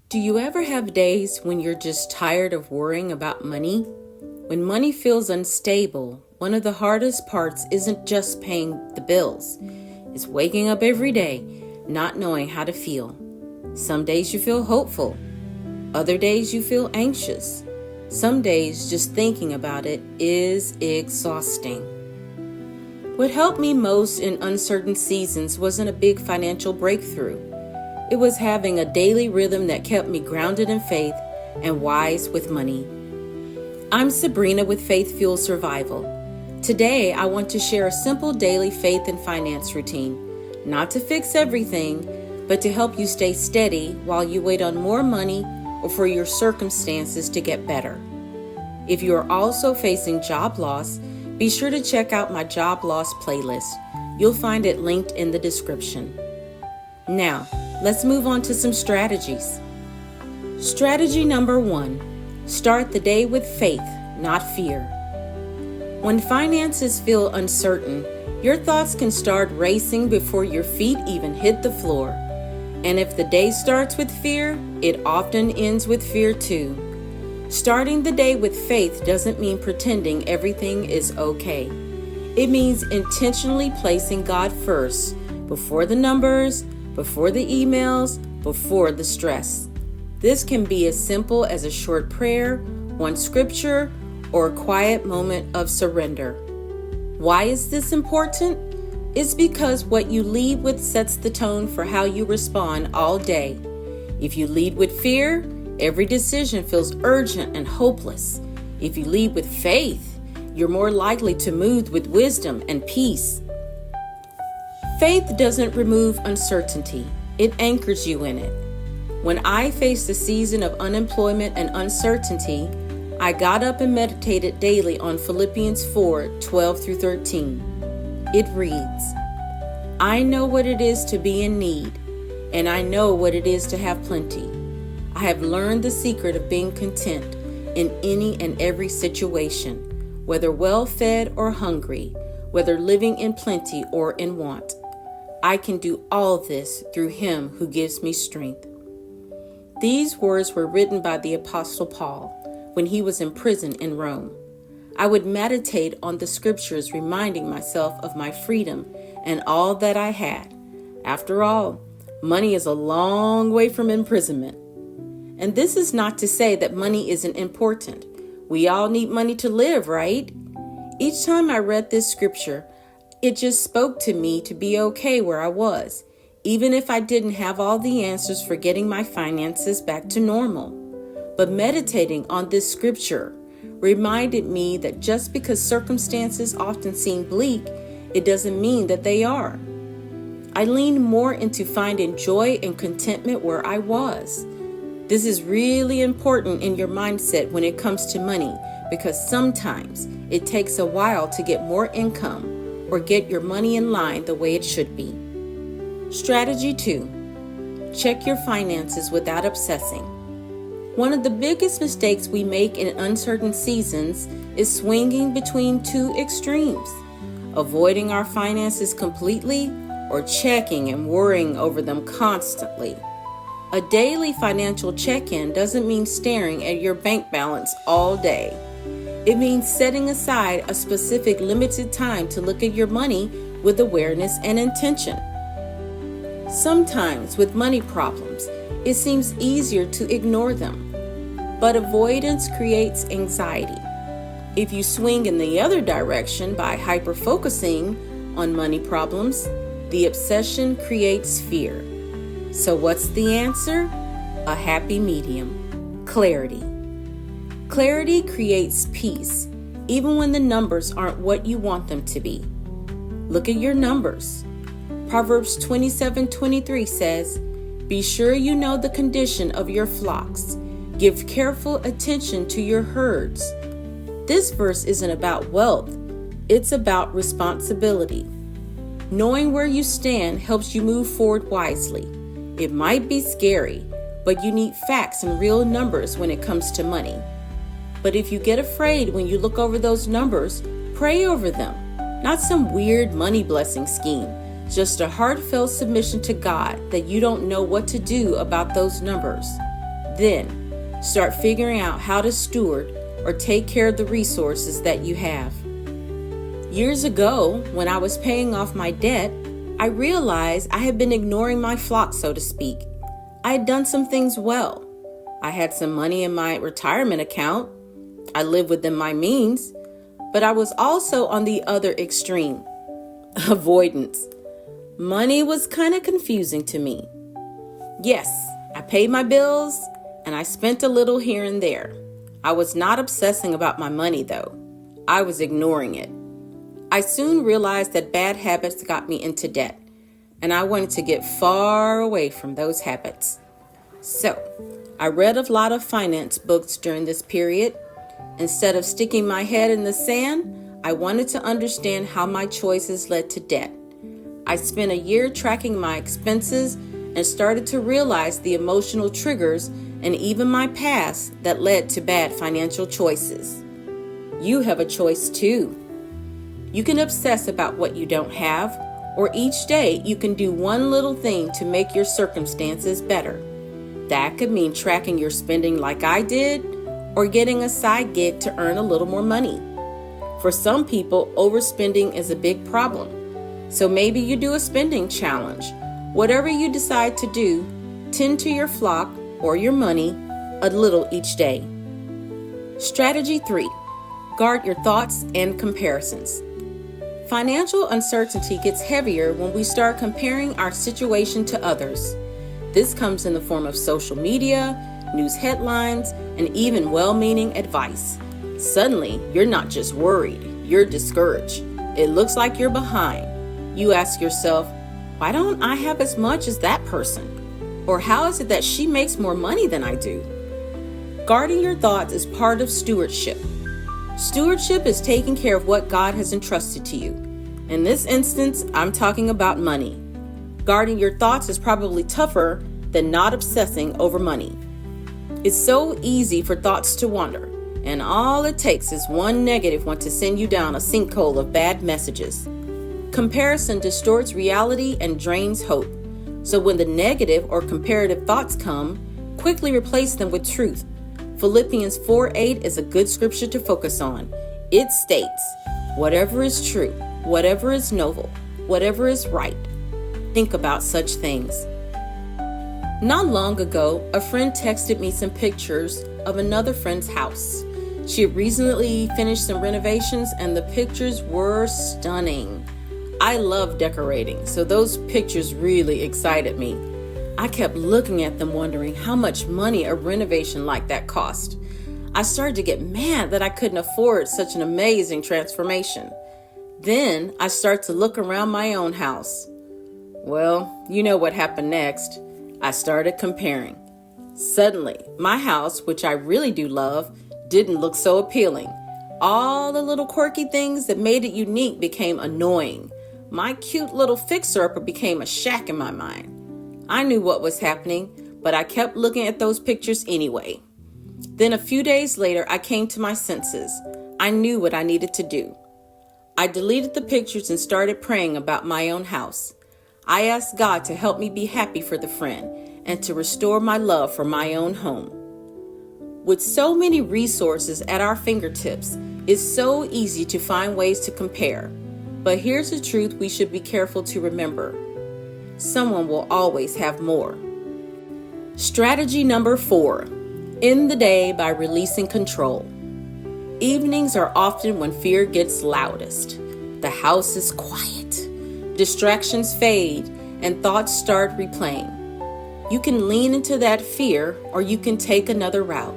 Do you ever have days when you're just tired of worrying about money? When money feels unstable, one of the hardest parts isn't just paying the bills. It's waking up every day not knowing how to feel. Some days you feel hopeful. Other days you feel anxious. Some days just thinking about it is exhausting. What helped me most in uncertain seasons wasn't a big financial breakthrough. It was having a daily rhythm that kept me grounded in faith and wise with money. I'm Sabrina with Faith Fueled Survival. Today, I want to share a simple daily faith and finance routine, not to fix everything, but to help you stay steady while you wait on more money or for your circumstances to get better. If you are also facing job loss, be sure to check out my job loss playlist. You'll find it linked in the description. Now, let's move on to some strategies. Strategy number 1, start the day with faith, not fear. When finances feel uncertain, your thoughts can start racing before your feet even hit the floor. And if the day starts with fear, it often ends with fear too. Starting the day with faith doesn't mean pretending everything is okay. It means intentionally placing God first, before the numbers, before the emails, before the stress. This can be as simple as a short prayer, one scripture, or a quiet moment of surrender. Why is this important? It's because what you lead with sets the tone for how you respond all day. If you lead with fear, every decision feels urgent and hopeless. If you lead with faith, you're more likely to move with wisdom and peace. Faith doesn't remove uncertainty, it anchors you in it. When I faced a season of unemployment and uncertainty, I got up and meditated daily on Philippians 4:12-13. It reads, I know what it is to be in need, and I know what it is to have plenty. I have learned the secret of being content in any and every situation, whether well-fed or hungry, whether living in plenty or in want. I can do all this through Him who gives me strength. These words were written by the Apostle Paul when he was in prison in Rome. I would meditate on the scriptures, reminding myself of my freedom and all that I had. After all, money is a long way from imprisonment. And this is not to say that money isn't important. We all need money to live, right? Each time I read this scripture, it just spoke to me to be okay where I was, even if I didn't have all the answers for getting my finances back to normal. But meditating on this scripture reminded me that just because circumstances often seem bleak, it doesn't mean that they are. I leaned more into finding joy and contentment where I was. This is really important in your mindset when it comes to money, because sometimes it takes a while to get more income or get your money in line the way it should be. Strategy 2, check your finances without obsessing. One of the biggest mistakes we make in uncertain seasons is swinging between two extremes, avoiding our finances completely or checking and worrying over them constantly. A daily financial check-in doesn't mean staring at your bank balance all day. It means setting aside a specific limited time to look at your money with awareness and intention. Sometimes with money problems, it seems easier to ignore them, but avoidance creates anxiety. If you swing in the other direction by hyper-focusing on money problems, the obsession creates fear. So what's the answer? A happy medium. Clarity. Clarity creates peace, even when the numbers aren't what you want them to be. Look at your numbers. Proverbs 27:23 says, Be sure you know the condition of your flocks. Give careful attention to your herds. This verse isn't about wealth. It's about responsibility. Knowing where you stand helps you move forward wisely. It might be scary, but you need facts and real numbers when it comes to money. But if you get afraid when you look over those numbers, pray over them. Not some weird money blessing scheme, just a heartfelt submission to God that you don't know what to do about those numbers. Then, start figuring out how to steward or take care of the resources that you have. Years ago, when I was paying off my debt, I realized I had been ignoring my flock, so to speak. I had done some things well. I had some money in my retirement account. I lived within my means, but I was also on the other extreme, avoidance. Money was kind of confusing to me. Yes, I paid my bills and I spent a little here and there. I was not obsessing about my money though. I was ignoring it. I soon realized that bad habits got me into debt, and I wanted to get far away from those habits. So, I read a lot of finance books during this period. Instead of sticking my head in the sand, I wanted to understand how my choices led to debt. I spent a year tracking my expenses and started to realize the emotional triggers and even my past that led to bad financial choices. You have a choice too. You can obsess about what you don't have, or each day you can do one little thing to make your circumstances better. That could mean tracking your spending like I did, or getting a side gig to earn a little more money. For some people, overspending is a big problem. So maybe you do a spending challenge. Whatever you decide to do, tend to your flock or your money a little each day. Strategy 3. Guard your thoughts and comparisons. Financial uncertainty gets heavier when we start comparing our situation to others. This comes in the form of social media, news headlines, and even well-meaning advice. Suddenly, you're not just worried, you're discouraged. It looks like you're behind. You ask yourself, why don't I have as much as that person? Or how is it that she makes more money than I do? Guarding your thoughts is part of stewardship. Stewardship is taking care of what God has entrusted to you. In this instance, I'm talking about money. Guarding your thoughts is probably tougher than not obsessing over money. It's so easy for thoughts to wander, and all it takes is one negative one to send you down a sinkhole of bad messages. Comparison distorts reality and drains hope. So when the negative or comparative thoughts come, quickly replace them with truth. Philippians 4:8 is a good scripture to focus on. It states, whatever is true, whatever is noble, whatever is right, think about such things. Not long ago, a friend texted me some pictures of another friend's house. She had recently finished some renovations and the pictures were stunning. I love decorating, so those pictures really excited me. I kept looking at them wondering how much money a renovation like that cost. I started to get mad that I couldn't afford such an amazing transformation. Then I started to look around my own house. Well, you know what happened next. I started comparing. Suddenly, my house, which I really do love, didn't look so appealing. All the little quirky things that made it unique became annoying. My cute little fixer-upper became a shack in my mind. I knew what was happening, but I kept looking at those pictures anyway. Then a few days later, I came to my senses. I knew what I needed to do. I deleted the pictures and started praying about my own house. I asked God to help me be happy for the friend and to restore my love for my own home. With so many resources at our fingertips, it's so easy to find ways to compare. But here's the truth we should be careful to remember. Someone will always have more. Strategy number 4. End the day by releasing control. Evenings are often when fear gets loudest. The house is quiet. Distractions fade and thoughts start replaying. You can lean into that fear or you can take another route.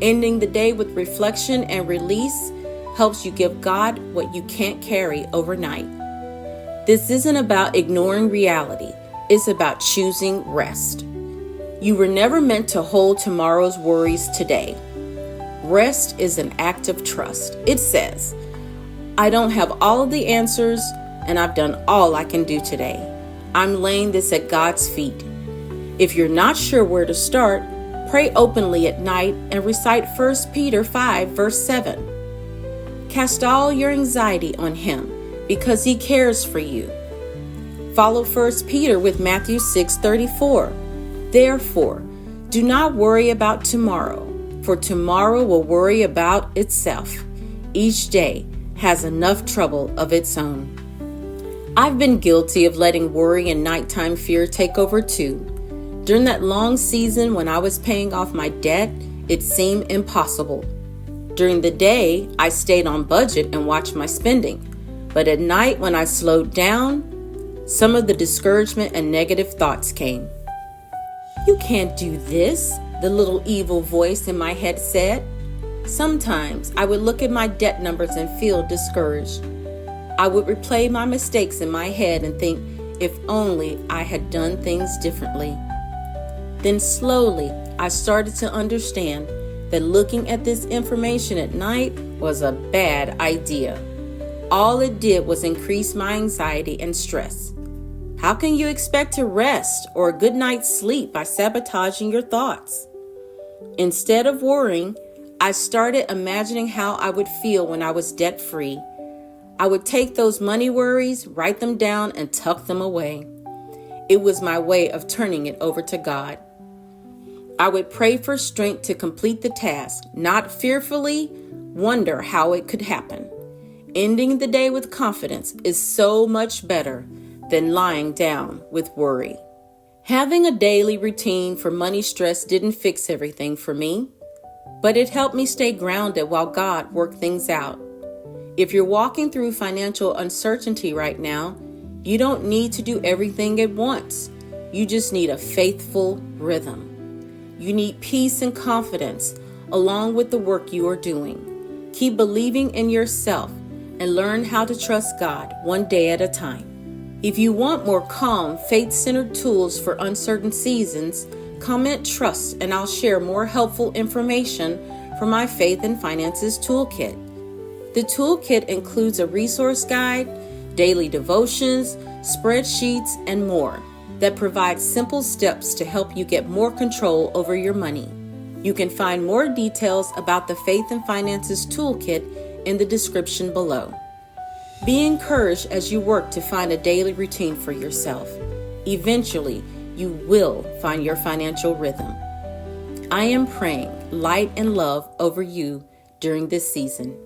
Ending the day with reflection and release helps you give God what you can't carry overnight. This isn't about ignoring reality. It's about choosing rest. You were never meant to hold tomorrow's worries today. Rest is an act of trust. It says, I don't have all of the answers, and I've done all I can do today. I'm laying this at God's feet. If you're not sure where to start, pray openly at night and recite 1 Peter 5, verse 7. Cast all your anxiety on Him because He cares for you. Follow 1 Peter with Matthew 6:34. Therefore, Do not worry about tomorrow, for tomorrow will worry about itself. Each day has enough trouble of its own. I've been guilty of letting worry and nighttime fear take over too. During that long season when I was paying off my debt, it seemed impossible. During the day, I stayed on budget and watched my spending. But at night, when I slowed down, some of the discouragement and negative thoughts came. "You can't do this," the little evil voice in my head said. Sometimes I would look at my debt numbers and feel discouraged. I would replay my mistakes in my head and think, if only I had done things differently. Then slowly, I started to understand that looking at this information at night was a bad idea. All it did was increase my anxiety and stress. How can you expect to rest or a good night's sleep by sabotaging your thoughts? Instead of worrying, I started imagining how I would feel when I was debt-free. I would take those money worries, write them down, and tuck them away. It was my way of turning it over to God. I would pray for strength to complete the task, not fearfully wonder how it could happen. Ending the day with confidence is so much better than lying down with worry. Having a daily routine for money stress didn't fix everything for me, but it helped me stay grounded while God worked things out. If you're walking through financial uncertainty right now, you don't need to do everything at once. You just need a faithful rhythm. You need peace and confidence along with the work you are doing. Keep believing in yourself and learn how to trust God one day at a time. If you want more calm, faith-centered tools for uncertain seasons, comment trust and I'll share more helpful information from my Faith and Finances Toolkit. The toolkit includes a resource guide, daily devotions, spreadsheets, and more that provide simple steps to help you get more control over your money. You can find more details about the Faith and Finances Toolkit in the description below. Be encouraged as you work to find a daily routine for yourself. Eventually, you will find your financial rhythm. I am praying light and love over you during this season.